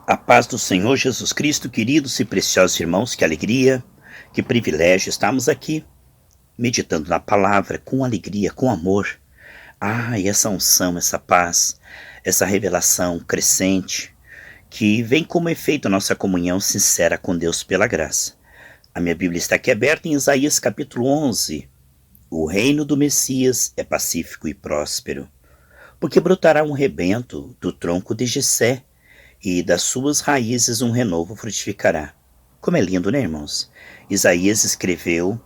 A paz do Senhor Jesus Cristo, queridos e preciosos irmãos, que alegria, que privilégio estarmos aqui, meditando na palavra com alegria, com amor. E essa unção, essa paz, essa revelação crescente, que vem como efeito a nossa comunhão sincera com Deus pela graça. A minha Bíblia está aqui aberta em Isaías capítulo 11. O reino do Messias é pacífico e próspero, porque brotará um rebento do tronco de Jessé, e das suas raízes um renovo frutificará. Como é lindo, né, irmãos? Isaías escreveu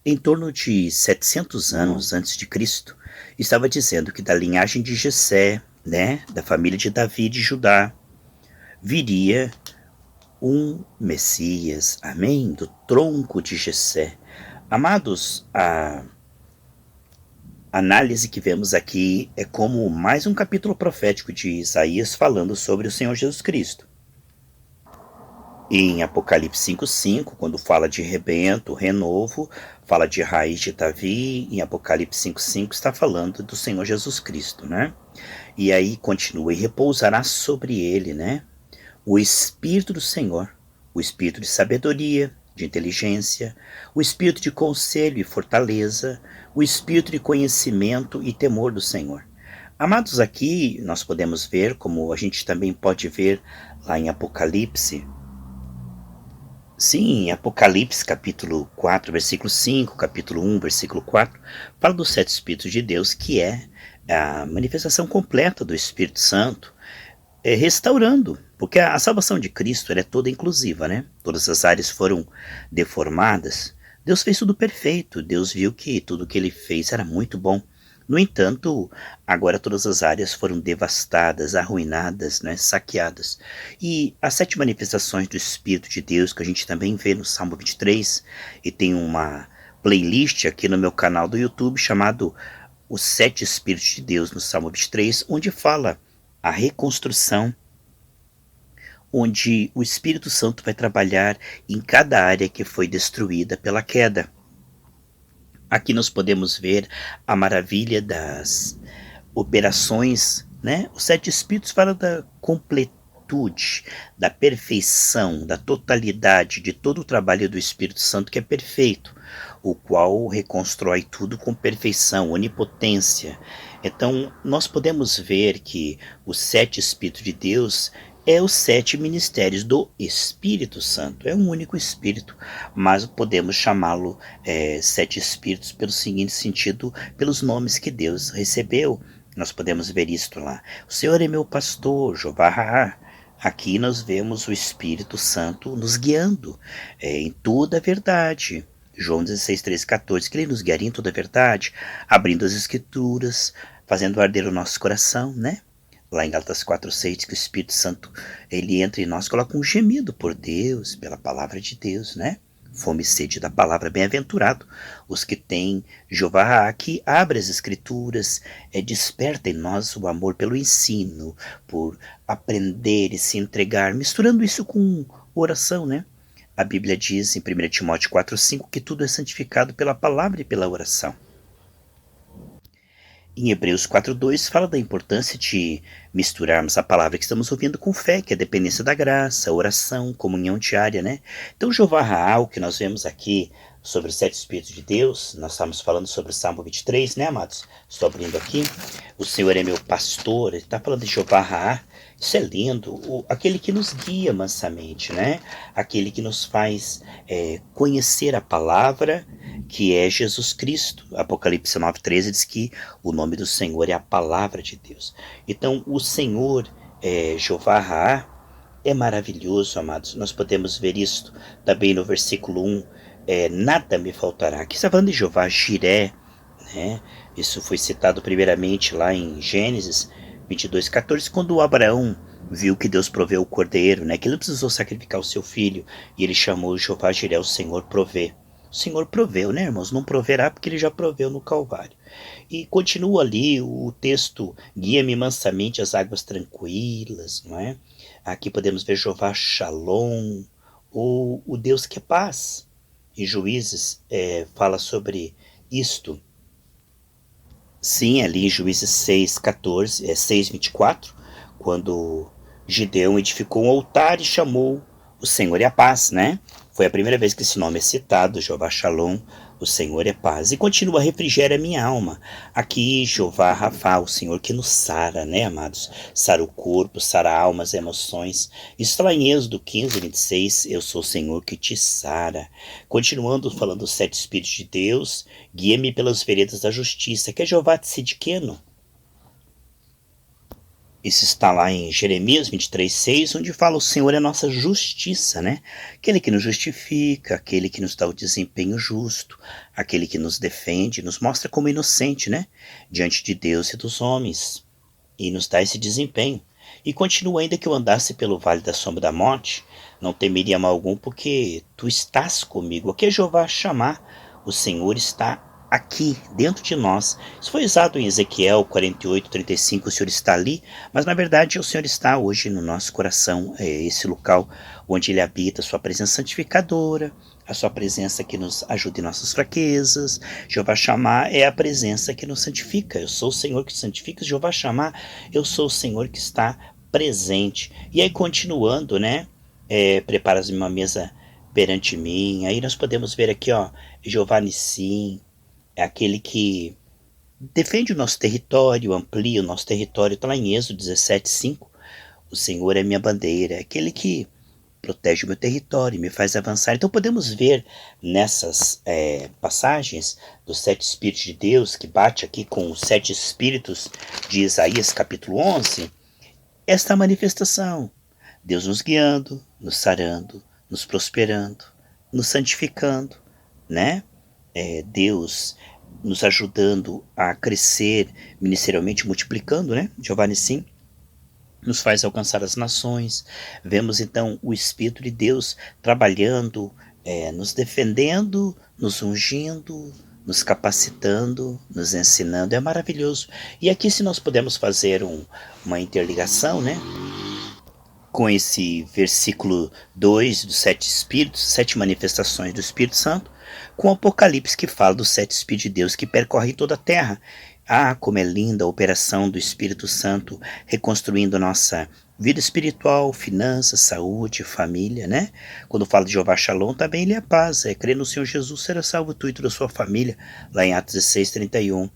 em torno de 700 anos antes de Cristo. Estava dizendo que da linhagem de Jessé, né, da família de Davi de Judá, viria um Messias, amém, do tronco de Jessé. Amados, a análise que vemos aqui é como mais um capítulo profético de Isaías falando sobre o Senhor Jesus Cristo. Em Apocalipse 5:5, quando fala de rebento, renovo, fala de raiz de Davi. Em Apocalipse 5:5 está falando do Senhor Jesus Cristo, né? E aí continua, e repousará sobre ele, né? O Espírito do Senhor, o Espírito de sabedoria, de inteligência, o Espírito de conselho e fortaleza, o Espírito de conhecimento e temor do Senhor. Amados, aqui nós podemos ver, como a gente também pode ver lá em Apocalipse, sim, em Apocalipse capítulo 4, versículo 5, capítulo 1, versículo 4, fala dos 7 Espíritos de Deus, que é a manifestação completa do Espírito Santo, restaurando, porque a salvação de Cristo ela é toda inclusiva, né? Todas as áreas foram deformadas. Deus fez tudo perfeito, Deus viu que tudo que ele fez era muito bom. No entanto, agora todas as áreas foram devastadas, arruinadas, né, saqueadas. E as 7 manifestações do Espírito de Deus, que a gente também vê no Salmo 23, e tem uma playlist aqui no meu canal do YouTube chamado Os 7 Espíritos de Deus no Salmo 23, onde fala a reconstrução, onde o Espírito Santo vai trabalhar em cada área que foi destruída pela queda. Aqui nós podemos ver a maravilha das operações, né? Os 7 Espíritos falam da completude, da perfeição, da totalidade de todo o trabalho do Espírito Santo que é perfeito, o qual reconstrói tudo com perfeição, onipotência. Então, nós podemos ver que os 7 Espíritos de Deus é os 7 ministérios do Espírito Santo. É um único Espírito, mas podemos chamá-lo 7 Espíritos pelo seguinte sentido, pelos nomes que Deus recebeu. Nós podemos ver isto lá. O Senhor é meu pastor, Jeová. Aqui nós vemos o Espírito Santo nos guiando em toda a verdade. João 16, 13, 14, que ele nos guiaria em toda a verdade, abrindo as Escrituras, fazendo arder o nosso coração, né? Lá em Gálatas 4:6 diz que o Espírito Santo, ele entra em nós, coloca um gemido por Deus, pela palavra de Deus, né? Fome e sede da palavra, bem-aventurado os que têm Jeová, que abre as Escrituras, desperta em nós o amor pelo ensino, por aprender e se entregar, misturando isso com oração, né? A Bíblia diz em 1 Timóteo 4:5 que tudo é santificado pela palavra e pela oração. Em Hebreus 4:2 fala da importância de misturarmos a palavra que estamos ouvindo com fé, que é a dependência da graça, oração, comunhão diária, né? Então, Jeová Raá, que nós vemos aqui sobre os 7 Espíritos de Deus, nós estamos falando sobre o Salmo 23, né, amados? Estou abrindo aqui. O Senhor é meu pastor, ele está falando de Jeová Raá. Isso é lindo, aquele que nos guia mansamente, né? Aquele que nos faz conhecer a palavra, que é Jesus Cristo. Apocalipse 9:13 diz que o nome do Senhor é a palavra de Deus. Então, o Senhor, Jeová Raá, é maravilhoso, amados. Nós podemos ver isso também no versículo 1. Nada me faltará. Aqui está falando de Jeová Jiré, né? Isso foi citado primeiramente lá em Gênesis 22:14, quando Abraão viu que Deus proveu o cordeiro, né? Que ele não precisou sacrificar o seu filho, e ele chamou Jeová Jiré, o Senhor provê. O Senhor proveu, né, irmãos? Não proverá porque ele já proveu no Calvário. E continua ali o texto, guia-me mansamente às águas tranquilas, não é? Aqui podemos ver Jeová Shalom, ou o Deus que é paz. Em Juízes fala sobre isto. Sim, ali em Juízes 6:14, 6:24, quando Gideão edificou um altar e chamou o Senhor é a paz, né? Foi a primeira vez que esse nome é citado, Jeová Shalom, o Senhor é paz. E continua, refrigera minha alma. Aqui, Jeová Rafa, o Senhor que nos sara, né, amados? Sara o corpo, sara a alma, as emoções. Isso está lá em Êxodo 15, 26, eu sou o Senhor que te sara. Continuando falando dos sete Espíritos de Deus, guia-me pelas veredas da justiça, que é Jeová Tzidkenu. Isso está lá em Jeremias 23:6, onde fala o Senhor é a nossa justiça, né? Aquele que nos justifica, aquele que nos dá o desempenho justo, aquele que nos defende, nos mostra como inocente, né? Diante de Deus e dos homens, e nos dá esse desempenho. E continua, ainda que eu andasse pelo vale da sombra da morte, não temeria mal algum, porque tu estás comigo. Aqui é Jeová chamar, o Senhor está aqui, dentro de nós. Isso foi usado em Ezequiel 48:35, o Senhor está ali, mas na verdade o Senhor está hoje no nosso coração, é esse local onde Ele habita, a sua presença santificadora, a sua presença que nos ajuda em nossas fraquezas. Jeová chamar é a presença que nos santifica. Eu sou o Senhor que te santifica. Jeová chamar, eu sou o Senhor que está presente. E aí continuando, né? Preparas uma mesa perante mim. Aí nós podemos ver aqui, ó, Jeová Nissim, é aquele que defende o nosso território, amplia o nosso território. Está lá em Êxodo 17:5. O Senhor é minha bandeira, é aquele que protege o meu território e me faz avançar. Então podemos ver nessas passagens dos sete Espíritos de Deus, que bate aqui com os sete Espíritos de Isaías capítulo 11, esta manifestação. Deus nos guiando, nos sarando, nos prosperando, nos santificando, né? Deus nos ajudando a crescer ministerialmente, multiplicando, né? Jeová Nissim nos faz alcançar as nações. Vemos então o Espírito de Deus trabalhando, nos defendendo, nos ungindo, nos capacitando, nos ensinando. É maravilhoso. E aqui, se nós pudermos fazer uma interligação, né? Com esse versículo 2 dos sete Espíritos, sete manifestações do Espírito Santo, com o Apocalipse que fala dos sete Espíritos de Deus que percorrem toda a terra. Ah, como é linda a operação do Espírito Santo reconstruindo nossa vida espiritual, finanças, saúde, família, né? Quando fala de Jeová Shalom, também ele é paz, crer no Senhor Jesus, será salvo tu e toda a sua família, lá em Atos 16:31.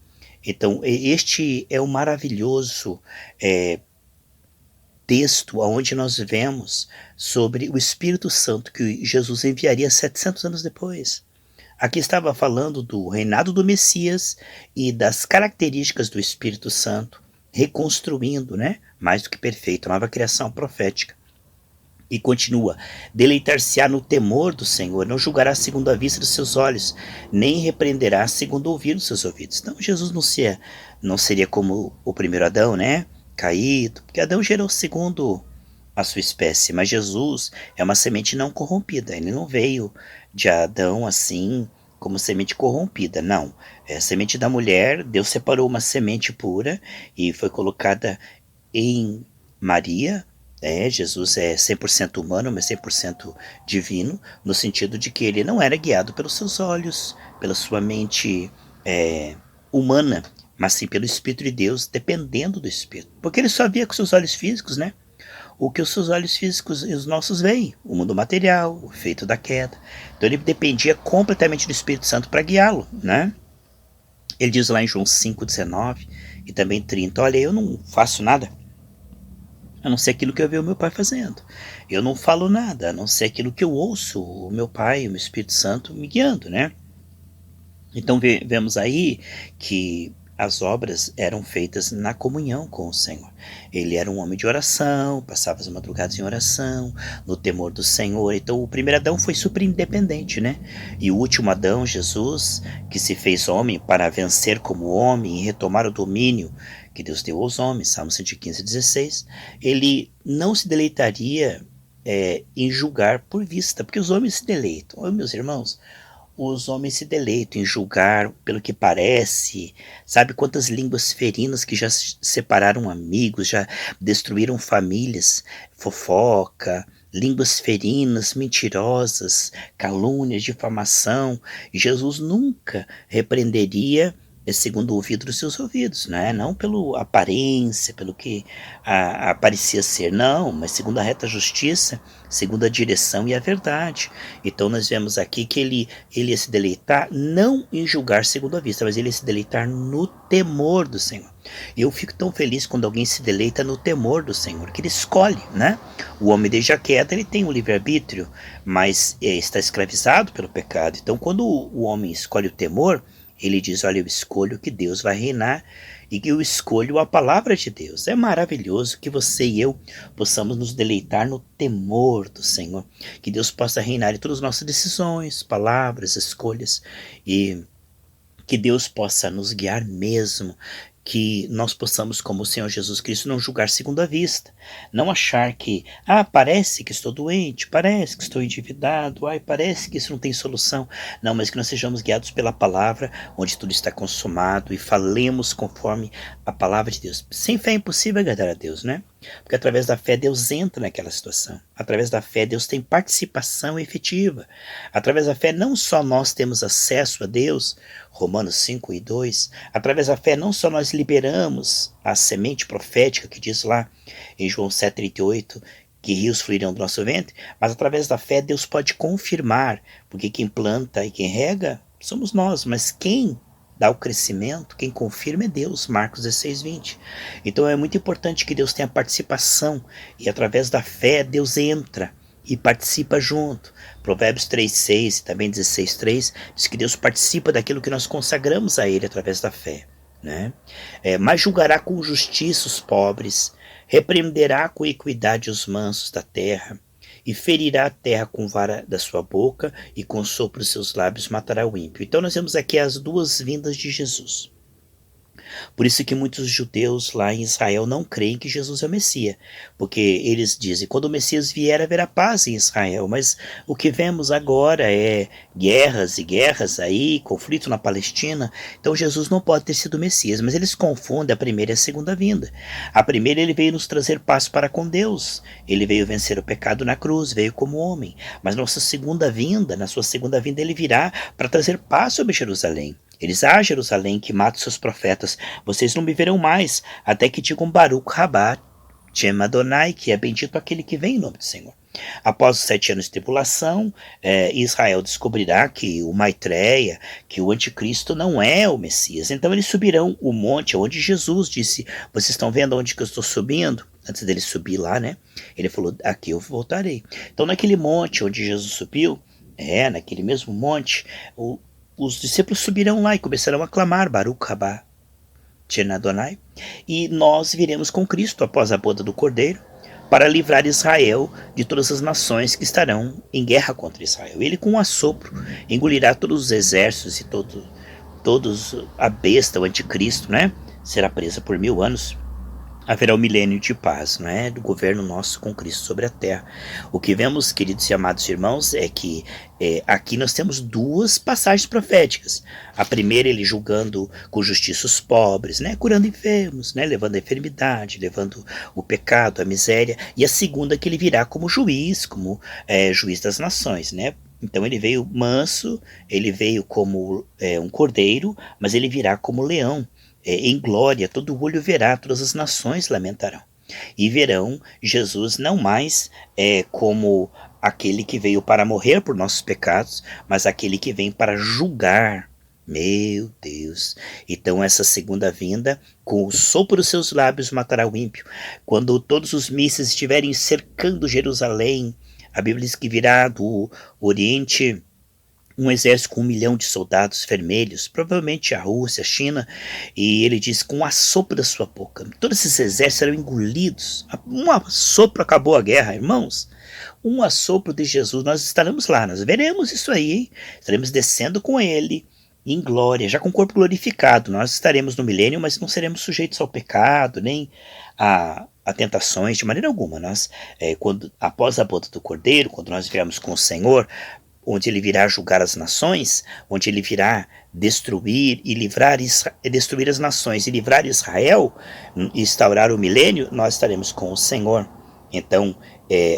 Então, este é o maravilhoso texto onde nós vemos sobre o Espírito Santo que Jesus enviaria 700 anos depois. Aqui estava falando do reinado do Messias e das características do Espírito Santo, reconstruindo, né? Mais do que perfeito, a nova criação profética. E continua, deleitar-se-á no temor do Senhor, não julgará segundo a vista dos seus olhos, nem repreenderá segundo ouvir dos seus ouvidos. Então Jesus não seria como o primeiro Adão, né? Caído, porque Adão gerou segundo a sua espécie, mas Jesus é uma semente não corrompida, ele não veio de Adão assim como semente corrompida, não. É a semente da mulher, Deus separou uma semente pura e foi colocada em Maria. Jesus é 100% humano, mas 100% divino, no sentido de que ele não era guiado pelos seus olhos, pela sua mente humana, mas sim pelo Espírito de Deus, dependendo do Espírito. Porque ele só via com seus olhos físicos, né? O que os seus olhos físicos e os nossos veem, o mundo material, o efeito da queda. Então ele dependia completamente do Espírito Santo para guiá-lo, né? Ele diz lá em João 5:19 e também 30, olha, eu não faço nada a não ser aquilo que eu vejo o meu pai fazendo. Eu não falo nada, a não ser aquilo que eu ouço o meu pai, o meu Espírito Santo me guiando, né? Então vemos aí que as obras eram feitas na comunhão com o Senhor. Ele era um homem de oração, passava as madrugadas em oração, no temor do Senhor. Então o primeiro Adão foi super independente, né? E o último Adão, Jesus, que se fez homem para vencer como homem e retomar o domínio que Deus deu aos homens, Salmo 115:16, ele não se deleitaria em julgar por vista, porque os homens se deleitam. Oh, meus irmãos, os homens se deleitam em julgar pelo que parece. Sabe quantas línguas ferinas que já separaram amigos, já destruíram famílias, fofoca, línguas ferinas, mentirosas, calúnias, difamação. Jesus nunca repreenderia é segundo o ouvido dos seus ouvidos, né? Não pela aparência, pelo que parecia ser, não, mas segundo a reta justiça, segundo a direção e a verdade. Então nós vemos aqui que ele ia se deleitar não em julgar segundo a vista, mas ele ia se deleitar no temor do Senhor. E eu fico tão feliz quando alguém se deleita no temor do Senhor, que ele escolhe, né? O homem desde a queda, ele tem um livre-arbítrio, mas está escravizado pelo pecado. Então quando o homem escolhe o temor, ele diz, olha, eu escolho que Deus vai reinar e que eu escolho a palavra de Deus. É maravilhoso que você e eu possamos nos deleitar no temor do Senhor. Que Deus possa reinar em todas as nossas decisões, palavras, escolhas. E que Deus possa nos guiar mesmo, que nós possamos, como o Senhor Jesus Cristo, não julgar segundo a vista, não achar que, parece que estou doente, parece que estou endividado, parece que isso não tem solução. Não, mas que nós sejamos guiados pela palavra, onde tudo está consumado, e falemos conforme a palavra de Deus. Sem fé é impossível agradar a Deus, né? Porque através da fé Deus entra naquela situação. Através da fé Deus tem participação efetiva. Através da fé não só nós temos acesso a Deus, Romanos 5:2, através da fé não só nós liberamos a semente profética que diz lá em João 7:38, que rios fluirão do nosso ventre, mas através da fé Deus pode confirmar, porque quem planta e quem rega somos nós, mas quem dá o crescimento, quem confirma é Deus, Marcos 16:20. Então é muito importante que Deus tenha participação, e através da fé Deus entra e participa junto. Provérbios 3:6 e também 16:3 diz que Deus participa daquilo que nós consagramos a Ele através da fé, né? Mas julgará com justiça os pobres, repreenderá com equidade os mansos da terra, e ferirá a terra com vara da sua boca, e com o sopro dos seus lábios matará o ímpio. Então nós vemos aqui as duas vindas de Jesus. Por isso que muitos judeus lá em Israel não creem que Jesus é o Messias, porque eles dizem, quando o Messias vier haverá paz em Israel, mas o que vemos agora é guerras e guerras aí, conflito na Palestina. Então Jesus não pode ter sido o Messias, mas eles confundem a primeira e a segunda vinda. A primeira, ele veio nos trazer paz para com Deus, ele veio vencer o pecado na cruz, veio como homem, mas na sua segunda vinda ele virá para trazer paz sobre Jerusalém. Ele diz, Jerusalém, que mata os seus profetas, vocês não me verão mais, até que digam Baruch Rabá, Shem Adonai, que é bendito aquele que vem em nome do Senhor. Após os 7 anos de tribulação, Israel descobrirá que o Maitreya, que o anticristo não é o Messias. Então eles subirão o monte onde Jesus disse, vocês estão vendo onde que eu estou subindo? Antes dele subir lá, né? Ele falou, aqui eu voltarei. Então naquele monte onde Jesus subiu, naquele mesmo monte, os discípulos subirão lá e começarão a clamar Baruch Rabá, Shem Adonai, e nós viremos com Cristo após a boda do Cordeiro para livrar Israel de todas as nações que estarão em guerra contra Israel. Ele com um assopro engolirá todos os exércitos e todos a besta, o anticristo, né? Será presa por 1000 anos. Haverá um milênio de paz, né, do governo nosso com Cristo sobre a terra. O que vemos, queridos e amados irmãos, é que aqui nós temos duas passagens proféticas. A primeira, ele julgando com justiça os pobres, né, curando enfermos, né, levando a enfermidade, levando o pecado, a miséria. E a segunda, que ele virá como juiz, juiz das nações, né. Então ele veio manso, ele veio como um cordeiro, mas ele virá como leão. Em glória, todo olho verá, todas as nações lamentarão. E verão Jesus não mais como aquele que veio para morrer por nossos pecados, mas aquele que vem para julgar. Meu Deus! Então essa segunda vinda, com o sopro dos seus lábios matará o ímpio. Quando todos os mísseis estiverem cercando Jerusalém, a Bíblia diz que virá do Oriente um exército com 1 milhão de soldados vermelhos, provavelmente a Rússia, a China, e ele diz, com o assopro da sua boca, todos esses exércitos serão engolidos. Um assopro acabou a guerra, irmãos. Um assopro de Jesus, nós estaremos lá, nós veremos isso aí, hein? Estaremos descendo com ele, em glória, já com o corpo glorificado. Nós estaremos no milênio, mas não seremos sujeitos ao pecado, nem a tentações, de maneira alguma. Nós, após a boda do Cordeiro, quando nós viermos com o Senhor, onde ele virá julgar as nações, onde ele virá destruir as nações e livrar Israel, instaurar o milênio, nós estaremos com o Senhor. Então,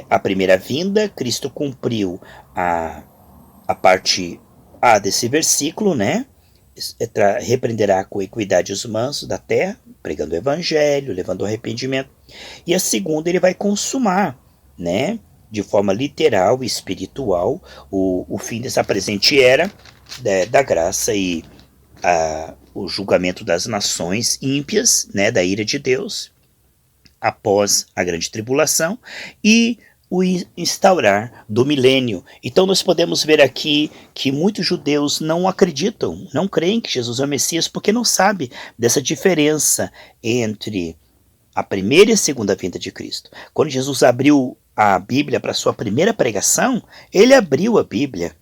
a primeira vinda, Cristo cumpriu a parte A desse versículo, né? repreenderá com equidade os mansos da terra, pregando o evangelho, levando ao arrependimento. E a segunda, ele vai consumar, né, de forma literal e espiritual, o fim dessa presente era, da graça e o julgamento das nações ímpias, né, da ira de Deus, após a grande tribulação, e o instaurar do milênio. Então nós podemos ver aqui que muitos judeus não acreditam, não creem que Jesus é o Messias, porque não sabem dessa diferença entre a primeira e a segunda vinda de Cristo. Quando Jesus abriu a Bíblia para sua primeira pregação, ele abriu a Bíblia.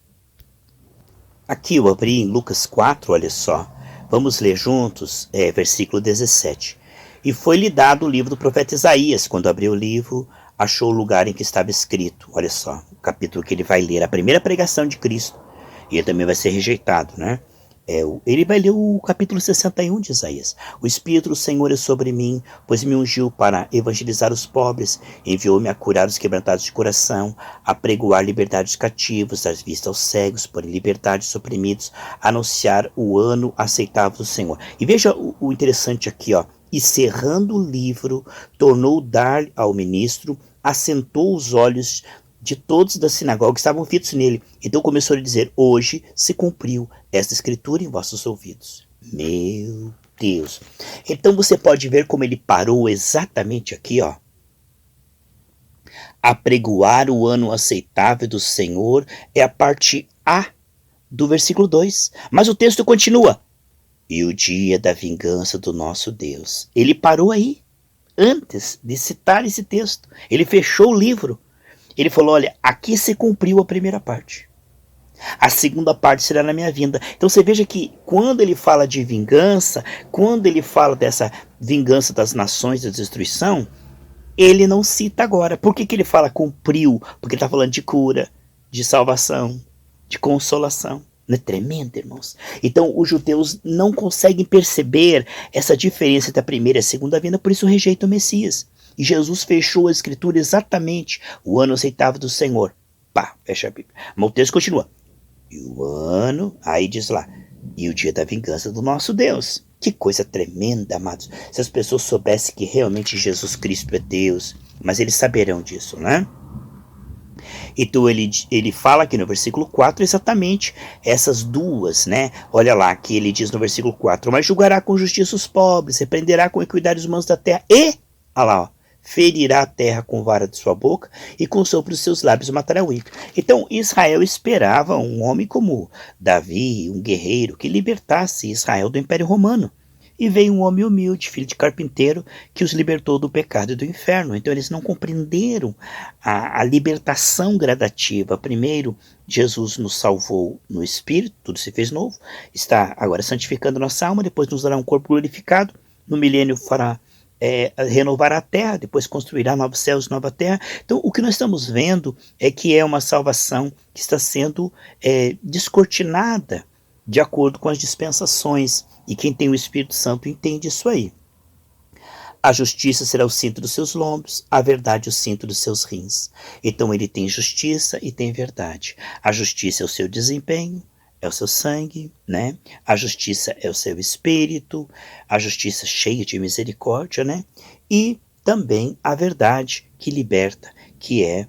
Aqui eu abri em Lucas 4, olha só. Vamos ler juntos, versículo 17. E foi-lhe dado o livro do profeta Isaías. Quando abriu o livro, achou o lugar em que estava escrito. Olha só, o capítulo que ele vai ler, a primeira pregação de Cristo. E ele também vai ser rejeitado, né? Ele vai ler o capítulo 61 de Isaías. O Espírito do Senhor é sobre mim, pois me ungiu para evangelizar os pobres, enviou-me a curar os quebrantados de coração, a pregoar liberdade aos cativos, dar vista aos cegos, pôr em liberdade os oprimidos, anunciar o ano aceitável do Senhor. E veja o interessante aqui, ó. E cerrando o livro, tornou dar ao ministro, assentou os olhos de todos da sinagoga que estavam fitos nele. Então começou a dizer: hoje se cumpriu esta escritura em vossos ouvidos. Meu Deus. Então você pode ver como ele parou exatamente aqui, ó. Apregoar o ano aceitável do Senhor é a parte A do versículo 2. Mas o texto continua. E o dia da vingança do nosso Deus. Ele parou aí, antes de citar esse texto. Ele fechou o livro. Ele falou, olha, aqui se cumpriu a primeira parte. A segunda parte será na minha vinda. Então você veja que quando ele fala de vingança, quando ele fala dessa vingança das nações, da destruição, ele não cita agora. Por que ele fala cumpriu? Porque ele está falando de cura, de salvação, de consolação. Não é tremendo, irmãos? Então os judeus não conseguem perceber essa diferença entre a primeira e a segunda vinda, por isso rejeitam o Messias. E Jesus fechou a escritura exatamente, o ano aceitável do Senhor. Pá, fecha a Bíblia. Mas o texto continua. E o ano, aí diz lá, e o dia da vingança do nosso Deus. Que coisa tremenda, amados. Se as pessoas soubessem que realmente Jesus Cristo é Deus, mas eles saberão disso, né? Então ele fala aqui no versículo 4 exatamente essas duas, né? Olha lá que ele diz no versículo 4, mas julgará com justiça os pobres, repreenderá com equidade os manos da terra e, olha lá, ó, ferirá a terra com vara de sua boca e com o sopro dos seus lábios matará o ímpio. Então Israel esperava um homem como Davi, um guerreiro, que libertasse Israel do Império Romano. E veio um homem humilde, filho de carpinteiro, que os libertou do pecado e do inferno. Então eles não compreenderam a libertação gradativa. Primeiro, Jesus nos salvou no Espírito, tudo se fez novo. Está agora santificando nossa alma, depois nos dará um corpo glorificado. No milênio fará renovar a terra, depois construirá novos céus e nova terra. Então o que nós estamos vendo é que é uma salvação que está sendo descortinada de acordo com as dispensações, e quem tem o Espírito Santo entende isso aí. A justiça será o cinto dos seus lombos, a verdade o cinto dos seus rins. Então ele tem justiça e tem verdade. A justiça é o seu desempenho, é o seu sangue, né? A justiça é o seu espírito, a justiça cheia de misericórdia, né? E também a verdade que liberta, que é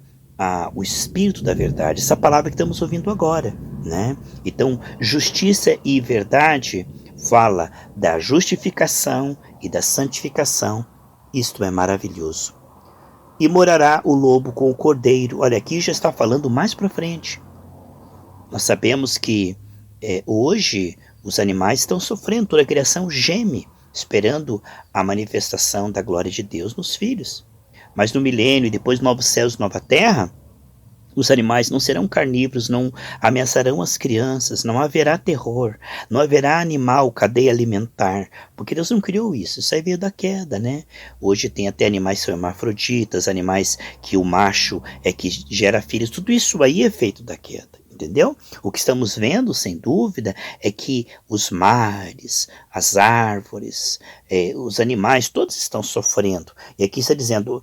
o espírito da verdade, essa palavra que estamos ouvindo agora, né? Então, justiça e verdade fala da justificação e da santificação. Isto é maravilhoso. E morará o lobo com o cordeiro. Olha, aqui já está falando mais para frente. Nós sabemos que hoje os animais estão sofrendo, toda a criação geme, esperando a manifestação da glória de Deus nos filhos. Mas no milênio e depois novos céus e nova terra, os animais não serão carnívoros, não ameaçarão as crianças, não haverá terror, não haverá animal, cadeia alimentar, porque Deus não criou isso, isso aí veio da queda, né? Hoje tem até animais que são hermafroditas, animais que o macho é que gera filhos, tudo isso aí é feito da queda. Entendeu? O que estamos vendo, sem dúvida, é que os mares, as árvores, os animais, todos estão sofrendo. E aqui está dizendo,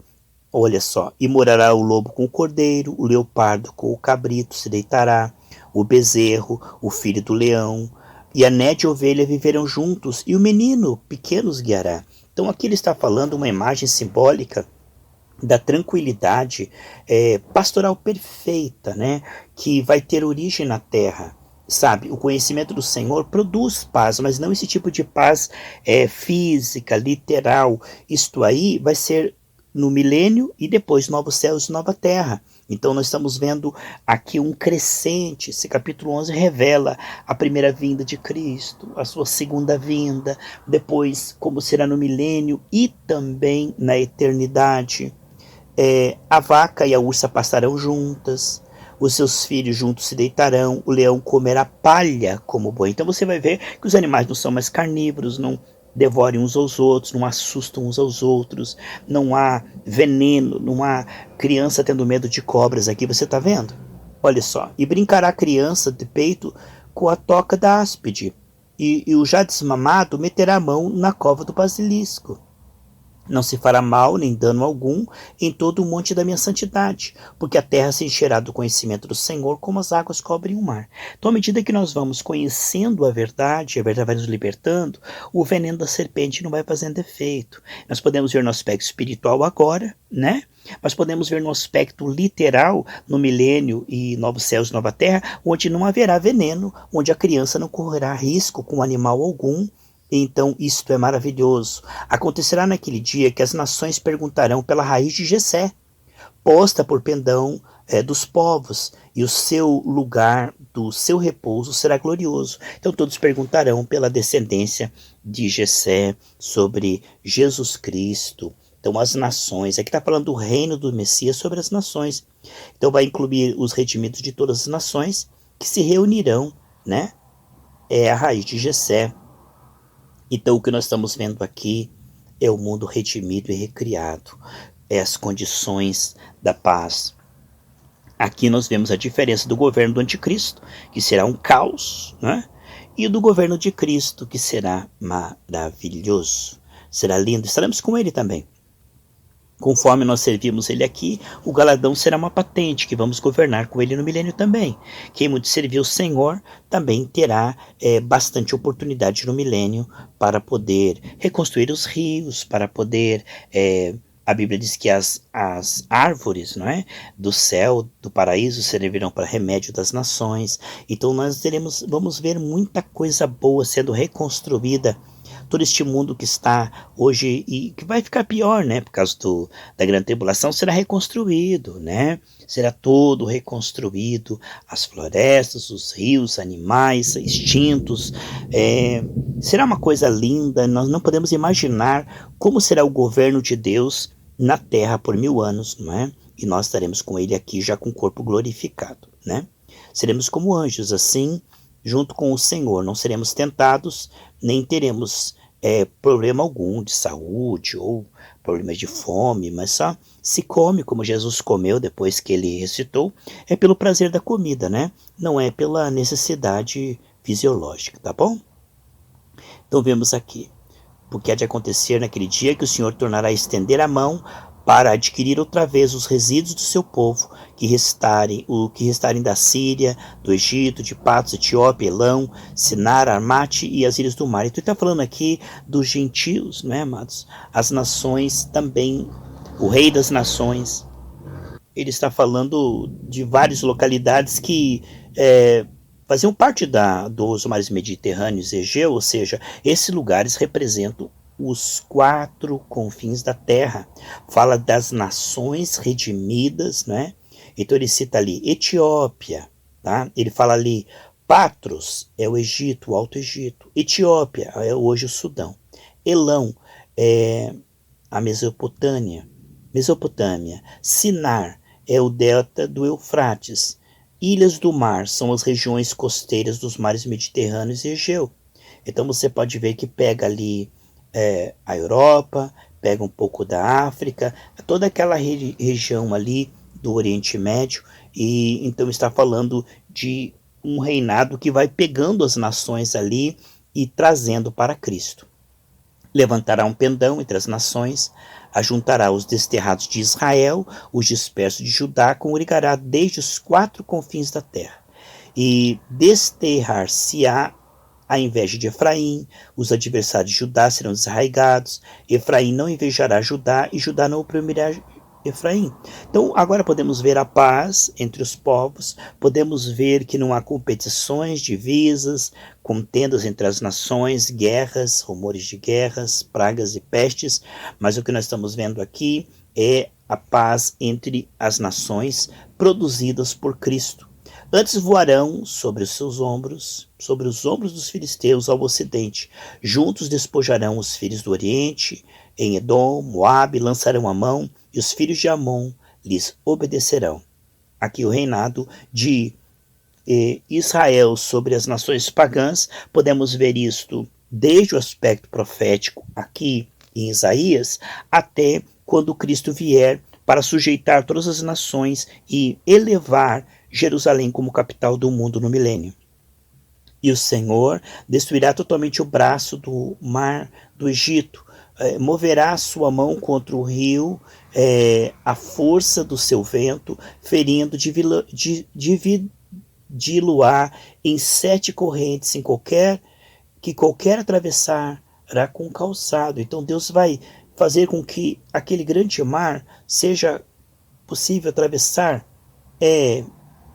olha só, e morará o lobo com o cordeiro, o leopardo com o cabrito se deitará, o bezerro, o filho do leão, e a nédia e a ovelha viverão juntos, e o menino pequeno os guiará. Então aqui ele está falando uma imagem simbólica da tranquilidade pastoral perfeita, né, que vai ter origem na terra. Sabe, o conhecimento do Senhor produz paz, mas não esse tipo de paz física, literal. Isto aí vai ser no milênio e depois novos céus e nova terra. Então nós estamos vendo aqui um crescente. Esse capítulo 11 revela a primeira vinda de Cristo, a sua segunda vinda, depois como será no milênio e também na eternidade. A vaca e a ursa passarão juntas, os seus filhos juntos se deitarão, o leão comerá palha como boi. Então você vai ver que os animais não são mais carnívoros, não devorem uns aos outros, não assustam uns aos outros, não há veneno, não há criança tendo medo de cobras aqui, você está vendo? Olha só, e brincará a criança de peito com a toca da áspide, e o já desmamado meterá a mão na cova do basilisco. Não se fará mal nem dano algum em todo o monte da minha santidade, porque a terra se encherá do conhecimento do Senhor, como as águas cobrem o mar. Então, à medida que nós vamos conhecendo a verdade vai nos libertando, o veneno da serpente não vai fazendo efeito. Nós podemos ver no aspecto espiritual agora, né? Mas podemos ver no aspecto literal, no milênio e novos céus e nova terra, onde não haverá veneno, onde a criança não correrá risco com animal algum. Então isto é maravilhoso. Acontecerá naquele dia que as nações perguntarão pela raiz de Jessé, posta por pendão dos povos, e o seu lugar do seu repouso será glorioso. Então todos perguntarão pela descendência de Jessé, sobre Jesus Cristo. Então as nações, aqui está falando do reino do Messias sobre as nações. Então vai incluir os redimidos de todas as nações que se reunirão, né? É a raiz de Jessé. Então o que nós estamos vendo aqui é o mundo redimido e recriado, é as condições da paz. Aqui nós vemos a diferença do governo do anticristo, que será um caos, né? E do governo de Cristo, que será maravilhoso, será lindo, estaremos com ele também. Conforme nós servimos ele aqui, o galardão será uma patente, que vamos governar com ele no milênio também. Quem muito serviu o Senhor também terá bastante oportunidade no milênio para poder reconstruir os rios, para poder... a Bíblia diz que as árvores, não é, do céu, do paraíso, servirão para remédio das nações. Então nós vamos ver muita coisa boa sendo reconstruída. Todo este mundo que está hoje e que vai ficar pior, né, por causa da grande tribulação, será reconstruído, né? Será todo reconstruído, as florestas, os rios, animais extintos. Será uma coisa linda, nós não podemos imaginar como será o governo de Deus na terra por 1000 anos, não é? E nós estaremos com ele aqui já com o corpo glorificado, né? Seremos como anjos, assim, junto com o Senhor, não seremos tentados, nem teremos problema algum de saúde ou problemas de fome, mas só se come como Jesus comeu depois que ele ressuscitou, é pelo prazer da comida, né? Não é pela necessidade fisiológica, tá bom? Então vemos aqui, porque há de acontecer naquele dia que o Senhor tornará a estender a mão para adquirir outra vez os resíduos do seu povo, que restarem da Síria, do Egito, de Patos, Etiópia, Elão, Sinar, Armate e as ilhas do mar. Então ele está falando aqui dos gentios, não é, amados? As nações também, o rei das nações. Ele está falando de várias localidades que faziam parte dos mares mediterrâneos e Egeu, ou seja, esses lugares representam os 4 confins da terra. Fala das nações redimidas, né? Então ele cita ali Etiópia, tá? Ele fala ali Patros, é o Egito, o Alto Egito. Etiópia é hoje o Sudão. Elão é a Mesopotâmia. Sinar é o delta do Eufrates. Ilhas do mar são as regiões costeiras dos mares Mediterrâneos e Egeu. Então você pode ver que pega ali a Europa, pega um pouco da África, toda aquela região ali do Oriente Médio, e então está falando de um reinado que vai pegando as nações ali e trazendo para Cristo. Levantará um pendão entre as nações, ajuntará os desterrados de Israel, os dispersos de Judá, congregará desde os 4 confins da terra, e desterrar-se-á a inveja de Efraim, os adversários de Judá serão desarraigados, Efraim não invejará Judá e Judá não oprimirá Efraim. Então agora podemos ver a paz entre os povos, podemos ver que não há competições, divisas, contendas entre as nações, guerras, rumores de guerras, pragas e pestes, mas o que nós estamos vendo aqui é a paz entre as nações produzidas por Cristo. Antes voarão sobre os seus ombros, sobre os ombros dos filisteus ao ocidente. Juntos despojarão os filhos do oriente, em Edom, Moabe, lançarão a mão, e os filhos de Amon lhes obedecerão. Aqui o reinado de Israel sobre as nações pagãs, podemos ver isto desde o aspecto profético aqui em Isaías, até quando Cristo vier para sujeitar todas as nações e elevar Jerusalém como capital do mundo no milênio. E o Senhor destruirá totalmente o braço do mar do Egito, moverá sua mão contra o rio, a força do seu vento, ferindo, diluar em 7 correntes, em qualquer atravessará com calçado. Então Deus vai fazer com que aquele grande mar seja possível atravessar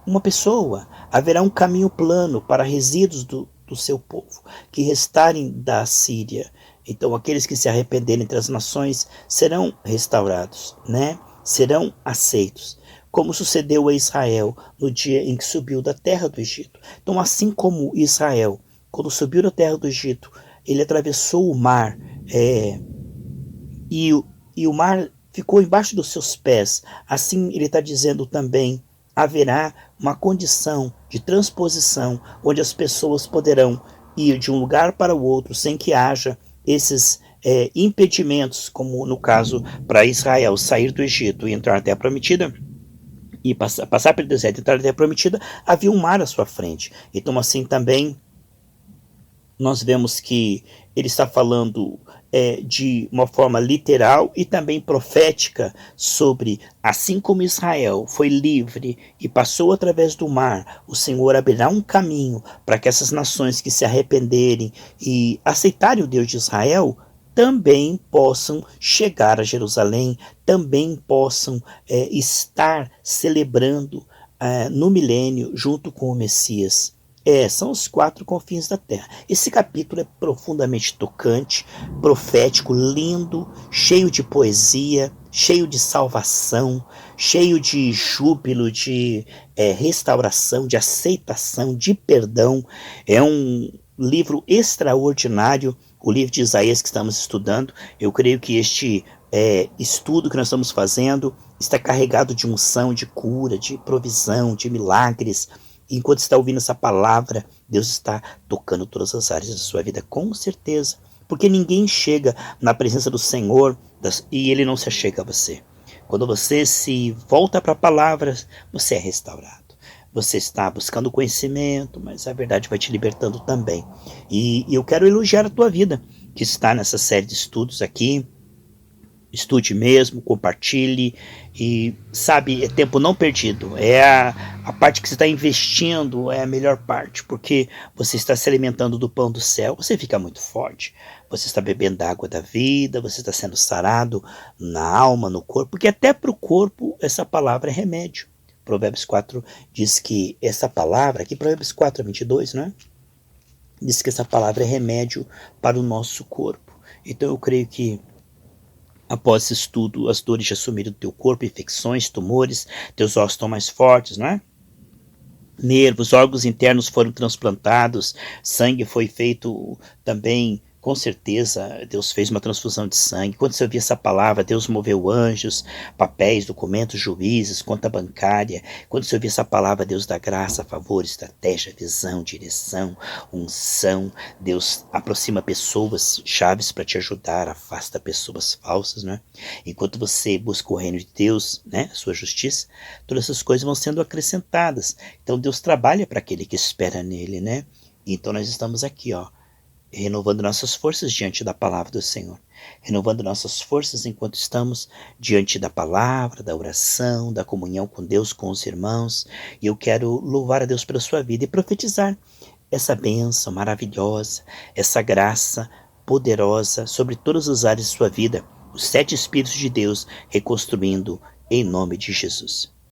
uma pessoa. Haverá um caminho plano para resíduos do seu povo, que restarem da Síria. Então aqueles que se arrependerem entre as nações serão restaurados, né? Serão aceitos, como sucedeu a Israel no dia em que subiu da terra do Egito. Então assim como Israel, quando subiu da terra do Egito, ele atravessou o mar, e o mar ficou embaixo dos seus pés. Assim ele está dizendo também, haverá uma condição de transposição, onde as pessoas poderão ir de um lugar para o outro, sem que haja esses impedimentos, como no caso para Israel sair do Egito e entrar na Terra Prometida, e passar pelo deserto e entrar na Terra Prometida, havia um mar à sua frente. Então assim também nós vemos que ele está falando de uma forma literal e também profética sobre, assim como Israel foi livre e passou através do mar, o Senhor abrirá um caminho para que essas nações que se arrependerem e aceitarem o Deus de Israel também possam chegar a Jerusalém, também possam estar celebrando no milênio junto com o Messias. São os 4 confins da terra. Esse capítulo é profundamente tocante, profético, lindo, cheio de poesia, cheio de salvação, cheio de júbilo, de restauração, de aceitação, de perdão. É um livro extraordinário, o livro de Isaías que estamos estudando. Eu creio que este estudo que nós estamos fazendo está carregado de unção, de cura, de provisão, de milagres. Enquanto está ouvindo essa palavra, Deus está tocando todas as áreas da sua vida, com certeza. Porque ninguém chega na presença do Senhor e Ele não se achega a você. Quando você se volta para a palavra, você é restaurado. Você está buscando conhecimento, mas a verdade vai te libertando também. E eu quero elogiar a tua vida, que está nessa série de estudos aqui. Estude mesmo, compartilhe e, sabe, é tempo não perdido. É a parte que você está investindo, é a melhor parte, porque você está se alimentando do pão do céu, você fica muito forte. Você está bebendo da água da vida, você está sendo sarado na alma, no corpo, porque até para o corpo essa palavra é remédio. Provérbios 4 diz que essa palavra, aqui Provérbios 4:22, né? Diz que essa palavra é remédio para o nosso corpo. Então eu creio que após esse estudo, as dores já sumiram do teu corpo, infecções, tumores, teus ossos estão mais fortes, não é? Nervos, órgãos internos foram transplantados, sangue foi feito também, com certeza, Deus fez uma transfusão de sangue. Quando você ouvia essa palavra, Deus moveu anjos, papéis, documentos, juízes, conta bancária. Quando você ouvia essa palavra, Deus dá graça, favor, estratégia, visão, direção, unção. Deus aproxima pessoas chaves para te ajudar, afasta pessoas falsas, né? Enquanto você busca o reino de Deus, né, a sua justiça, todas essas coisas vão sendo acrescentadas. Então Deus trabalha para aquele que espera nele, né? Então nós estamos aqui, renovando nossas forças diante da palavra do Senhor, renovando nossas forças enquanto estamos diante da palavra, da oração, da comunhão com Deus, com os irmãos. E eu quero louvar a Deus pela sua vida e profetizar essa bênção maravilhosa, essa graça poderosa sobre todas as áreas de sua vida. Os 7 Espíritos de Deus reconstruindo em nome de Jesus.